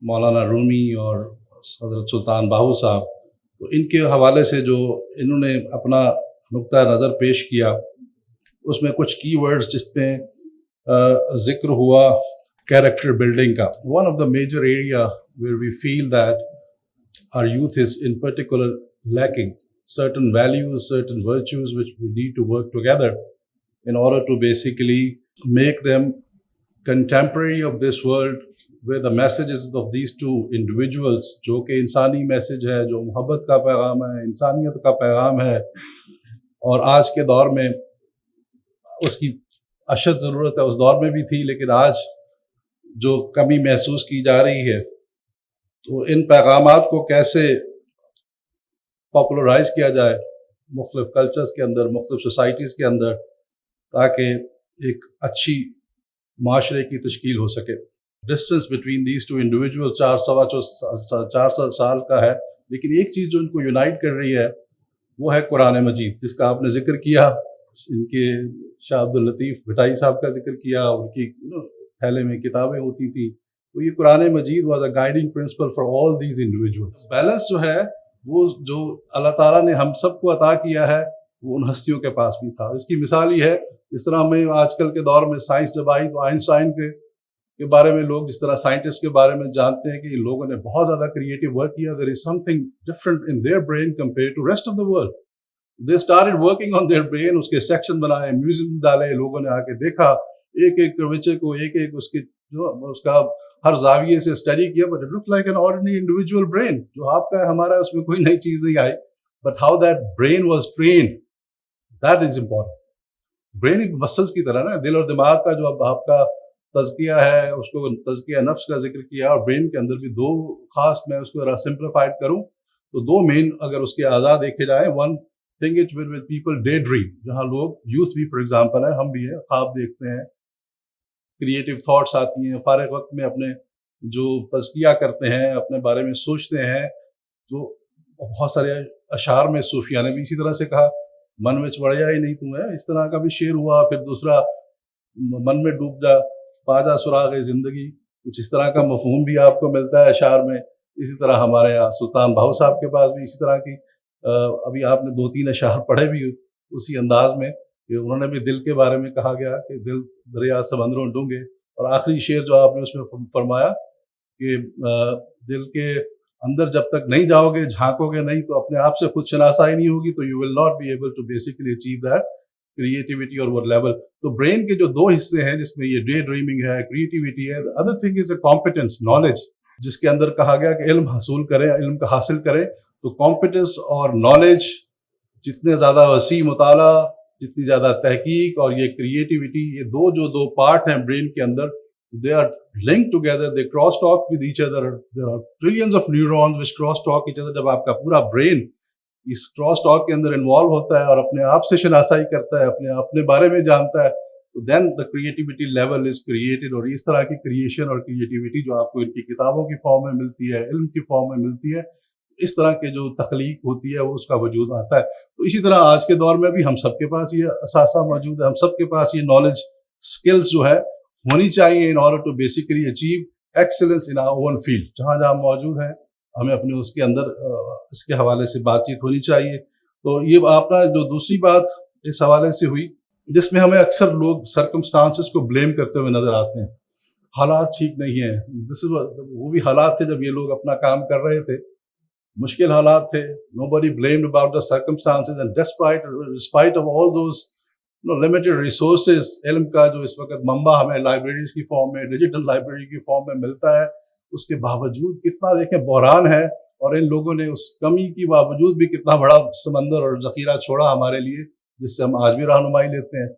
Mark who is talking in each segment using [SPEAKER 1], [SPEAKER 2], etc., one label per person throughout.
[SPEAKER 1] مولانا رومی اور حضرت سلطان باہو صاحب، تو ان کے حوالے سے جو انہوں نے اپنا نقطہ نظر پیش کیا، اس میں کچھ کی ورڈز جس میں ذکر ہوا کیریکٹر بلڈنگ کا. One of the major area where we feel that our youth is in particular lacking certain values, certain virtues which we need to work together in order to basically make them contemporary of this world, where the messages of these two individuals جو کہ انسانی message ہے، جو محبت کا پیغام ہے، انسانیت کا پیغام ہے، اور آج کے دور میں اس کی اشد ضرورت ہے. اس دور میں بھی تھی، لیکن آج جو کمی محسوس کی جا رہی ہے، تو ان پیغامات کو کیسے پاپولرائز کیا جائے مختلف کلچرز کے اندر، مختلف سوسائٹیز کے اندر، تاکہ ایک اچھی معاشرے کی تشکیل ہو سکے. Distance between these two individual 4 سال کا ہے، لیکن ایک چیز جو ان کو یونائٹ کر رہی ہے وہ ہے قرآن مجید، جس کا آپ نے ذکر کیا. ان کے شاہ عبد اللطیف بھٹائی صاحب کا ذکر کیا، ان کی تھیلے میں کتابیں ہوتی تھیں. تو یہ قرآن مجید was a guiding principle for all these individuals. Balance جو ہے وہ جو اللہ تعالیٰ نے ہم سب کو عطا کیا ہے، وہ ان ہستیوں کے پاس بھی تھا. اس کی مثال یہ ہے، جس طرح ہمیں آج کل کے دور میں سائنس جب آئی تو آئنسٹائن کے بارے میں لوگ جس طرح سائنٹسٹ کے بارے میں جانتے ہیں کہ ان لوگوں نے بہت زیادہ کریٹو ورک کیا. There is something different in their brain compare to rest of the world. They started working on their brain. اس کے سیکشن بنائے، میوزیم ڈالے، لوگوں نے آ کے دیکھا ایک ایک کرچے کو، ایک ایک اس کی جو اس کا ہر زاویے سے اسٹڈی کیا. But it look like an ordinary individual brain. جو آپ کا ہے، ہمارا، اس میں کوئی نئی چیز نہیں آئی. But how that brain was trained, that is important. Brain ایک مسلس کی طرح نا، دل اور دماغ کا جو اب آپ کا تزکیہ ہے، اس کو تزکیہ نفس کا ذکر کیا. اور برین کے اندر بھی دو خاص، میں اس کو ذرا سمپلیفائڈ کروں تو دو مین اگر اس کے اعضاء دیکھے جائیں. One thing it with people day dream, جہاں لوگ، یوتھ بھی فار ایگزامپل ہے، ہم بھی ہیں، خواب دیکھتے ہیں، کریٹیو تھاٹس آتی ہیں، فارغ وقت میں اپنے جو تزکیہ کرتے ہیں، اپنے بارے میں سوچتے ہیں. تو بہت سارے اشعار میں صوفیہ نے بھی اسی طرح سے کہا، من میں چڑھیا ہی نہیں تم ہے، اس طرح کا بھی شعر ہوا. پھر دوسرا، من میں ڈوب جا پا جا سراغ زندگی، کچھ اس طرح کا مفہوم بھی آپ کو ملتا ہے اشعار میں. اسی طرح ہمارے یہاں سلطان باہو صاحب کے پاس بھی اسی طرح کی، ابھی آپ نے 2-3 اشعار پڑھے بھی اسی انداز میں، کہ انہوں نے بھی دل کے بارے میں کہا گیا کہ دل دریا سمندروں ڈونگے. اور آخری شعر جو آپ نے اس میں فرمایا کہ دل کے اندر جب تک نہیں جاؤ گے، جھانکو گے نہیں، تو اپنے آپ سے خود شناسائی نہیں ہوگی، تو you will not be able to basically achieve that creativity اور وہ لیول. تو برین کے جو 2 حصے ہیں، جس میں یہ ڈے ڈریمنگ ہے، کریٹیوٹی ہے. Other thing is a competence, knowledge, جس کے اندر کہا گیا کہ علم حاصل کریں، علم کا حاصل کریں. تو کمپیٹنس اور نالج، جتنے زیادہ وسیع مطالعہ، جتنی زیادہ تحقیق، اور یہ کریٹیوٹی، یہ دو پارٹ ہیں برین کے اندر. they are linked together, they cross talk with each other. There are trillions of neurons which cross talk each other. جب آپ کا پورا برین اس کراس ٹاک کے اندر انوالو ہوتا ہے اور اپنے آپ سے شناسائی کرتا ہے، اپنے بارے میں جانتا ہے، تو then the creativity level is created. اور اس طرح کی کریشن اور کریٹیوٹی جو آپ کو ان کی کتابوں کی فارم میں ملتی ہے، علم کی فارم میں ملتی ہے، اس طرح کے جو تخلیق ہوتی ہے، وہ اس کا وجود آتا ہے. تو اسی طرح آج کے دور میں بھی ہم سب کے پاس یہ اثاثہ موجود ہے، ہم سب کے پاس یہ نالج، اسکلز جو ہے ہونی چاہیے in order to basically achieve excellence in our own field. جہاں جہاں موجود ہیں، ہمیں اپنے اس کے اندر اس کے حوالے سے بات چیت ہونی چاہیے. تو یہ آپ کا جو دوسری بات اس حوالے سے ہوئی، جس میں ہمیں اکثر لوگ سرکمسٹانسز کو بلیم کرتے ہوئے نظر آتے ہیں. حالات ٹھیک نہیں ہیں. وہ بھی حالات تھے جب یہ لوگ اپنا کام کر رہے تھے، مشکل حالات تھے. Nobody blamed about the circumstances, and despite of all those limited resources، علم کا جو اس وقت منبع ہمیں لائبریریز کی فارم میں، ڈیجیٹل لائبریری کی فارم میں ملتا ہے، اس کے باوجود کتنا دیکھیں بحران ہے. اور ان لوگوں نے اس کمی کی باوجود بھی کتنا بڑا سمندر اور ذخیرہ چھوڑا ہمارے لیے، جس سے ہم آج بھی رہنمائی لیتے ہیں.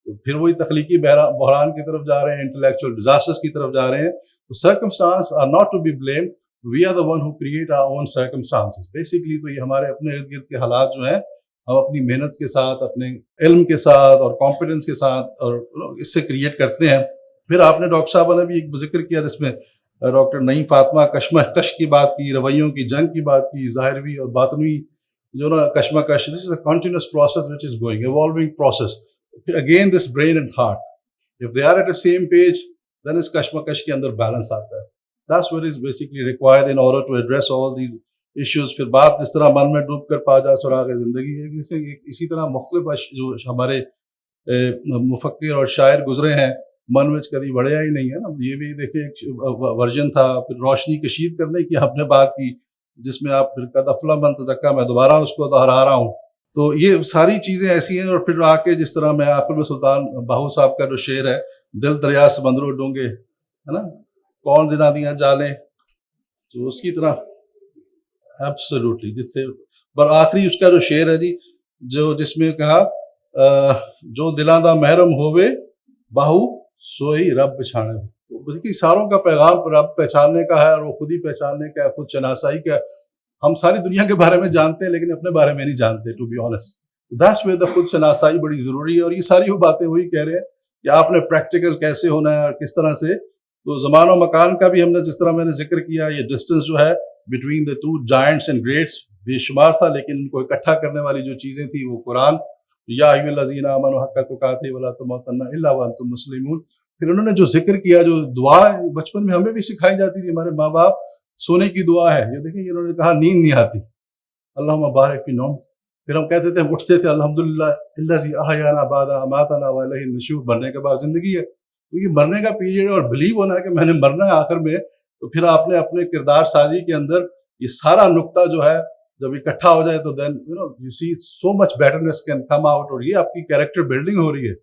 [SPEAKER 1] تو پھر وہی تخلیقی بحران کی طرف جا رہے ہیں، انٹلیکچوئل ڈیزاسٹرز کی طرف جا رہے ہیں. تو circumstances are not to be blamed. We are the one who create our own circumstances. Basically تو یہ ہمارے اپنے ارد گرد کے حالات جو ہیں، ہم اپنی محنت کے ساتھ، اپنے علم کے ساتھ اور کمپیٹنس کے ساتھ اور اس سے کریٹ کرتے ہیں. پھر آپ نے ڈاکٹر صاحب نے بھی ایک ذکر کیا، جس میں ڈاکٹر نعیم فاطمہ کشمکش کی بات کی، رویوں کی جنگ کی بات کی، ظاہروی اور باطنوی جو نا کشمکش. This is a continuous process which is going, evolving process. پھر again this brain and heart, if they are at a same page, then اس کشمکش کے اندر بیلنس آتا ہے. That's what is basically required in order to address all these issues. پھر بات اس طرح من میں ڈوب کر پا جا سراغ زندگی ہے. جیسے اسی طرح مختلف جو ہمارے مفکر اور شاعر گزرے ہیں من وچ کبھی بڑھیا ہی نہیں ہے نا. یہ بھی دیکھیں ایک ورژن تھا. پھر روشنی کشید کرنے کی آپ نے بات کی جس میں آپ پھر قد افلح من تزکیٰ، میں دوبارہ اس کو دہرا رہا ہوں. تو یہ ساری چیزیں ایسی ہیں. اور پھر آ کے جس طرح میں آخر میں سلطان باہو صاحب کا جو شعر ہے، دل دریا سمندروں ڈونگے، ہے نا، کون دنا دیاں جالیں، تو اس کی طرح ایبسولوٹلی جتنے پر آخری اس کا جو شعر ہے جی، جو جس میں کہا جو دلاں دا محرم ہووے باہو سوئی رب پچھانے. دیکھیے ساروں کا پیغام رب پہچاننے کا ہے، اور وہ خود ہی پہچاننے کا ہے، خود شناسائی کا ہے. ہم ساری دنیا کے بارے میں جانتے ہیں لیکن اپنے بارے میں نہیں جانتے. To be honest that's where the خود شناسائی بڑی ضروری ہے. اور یہ ساری وہ باتیں وہی کہہ رہے ہیں کہ آپ نے پریکٹیکل کیسے ہونا ہے اور کس طرح سے. تو زمان و مکان کا بھی ہم نے جس طرح میں نے ذکر کیا، یہ ڈسٹینس جو ہے between the two giants and greats بے شمار تھا، لیکن ان کو اکٹھا کرنے والی جو چیزیں تھیں وہ قرآن، یا ایھا الذین آمنوا حق تقاتہ ولا تموتن الا وانتم مسلمون. پھر انہوں نے جو ذکر کیا، جو دعا بچپن میں ہمیں بھی سکھائی جاتی تھی، ہمارے ماں باپ، سونے کی دعا ہے. یہ دیکھیں انہوں نے کہا نیند نہیں آتی، اللہم بارک فی نوم. پھر ہم کہتے تھے، اٹھتے تھے، الحمدللہ الذی احیانا بعد اماتنا والیہ النشور. مرنے کے بعد زندگی ہے. تو یہ مرنے کا پیریڈ اور بلیو ہونا ہے کہ میں نے مرنا ہے آخر میں. تو پھر آپ نے اپنے کردار سازی کے اندر یہ سارا نقطہ جو ہے جب اکٹھا ہو جائے تو then you see so much betterness can come out. اور یہ آپ کی کیریکٹر بلڈنگ ہو رہی ہے.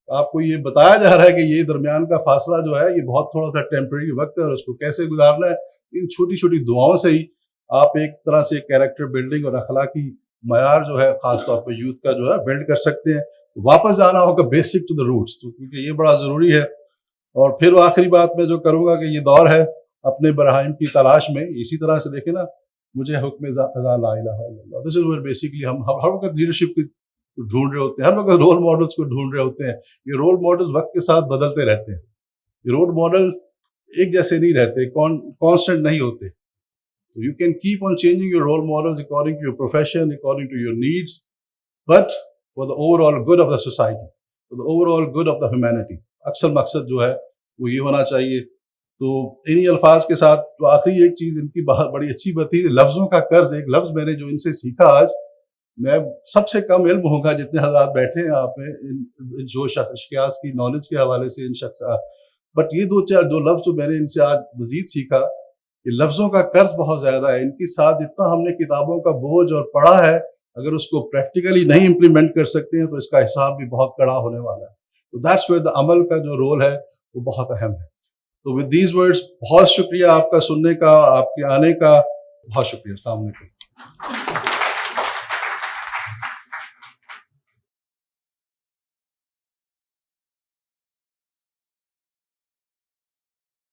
[SPEAKER 1] آپ کو یہ بتایا جا رہا ہے کہ یہ درمیان کا فاصلہ جو ہے یہ بہت تھوڑا سا ٹیمپریری وقت ہے، اور اس کو کیسے گزارنا ہے. ان چھوٹی چھوٹی دعاؤں سے ہی آپ ایک طرح سے کیریکٹر بلڈنگ اور اخلاقی معیار جو ہے خاص طور پہ یوتھ کا جو ہے بلڈ کر سکتے ہیں. واپس جانا ہوگا بیسک ٹو دا روٹس، تو کیونکہ یہ بڑا ضروری ہے. اور پھر آخری بات میں جو کروں گا کہ یہ دور ہے اپنے براہیم کی تلاش میں. اسی طرح سے دیکھیں نا، مجھے حکم ذات لا الہ الا اللہ. دس از ویئر بیسکلی ہم ہر وقت لیڈرشپ کو ڈھونڈ رہے ہوتے ہیں، ہر وقت رول ماڈلس کو ڈھونڈ رہے ہوتے ہیں. یہ رول ماڈلس وقت کے ساتھ بدلتے رہتے ہیں. یہ رول ماڈل ایک جیسے نہیں رہتے، کانسٹنٹ نہیں ہوتے. تو you can keep on changing your role models according to your profession, according to your needs, but for the overall good of the society, for the overall good of the humanity. اکثر مقصد جو ہے وہ یہ ہونا چاہیے. تو انہی الفاظ کے ساتھ تو آخری ایک چیز ان کی بڑی اچھی بات تھی، لفظوں کا قرض. ایک لفظ میں نے جو ان سے سیکھا آج، میں سب سے کم علم ہوگا جتنے حضرات بیٹھے ہیں آپ میں جو اشخاص کی نالج کے حوالے سے ان شخص، بٹ یہ دو لفظ جو میں نے ان سے آج مزید سیکھا، یہ لفظوں کا قرض بہت زیادہ ہے. ان کے ساتھ جتنا ہم نے کتابوں کا بوجھ اور پڑھا ہے، اگر اس کو پریکٹیکلی نہیں امپلیمنٹ کر سکتے ہیں تو اس کا حساب بھی بہت کڑا ہونے والا ہے. تو دیٹس ویئر دا عمل کا جو رول ہے وہ بہت اہم ہے. تو ود دیز ورڈز بہت شکریہ آپ کا سننے کا، آپ کے آنے کا، بہت شکریہ. السلام علیکم.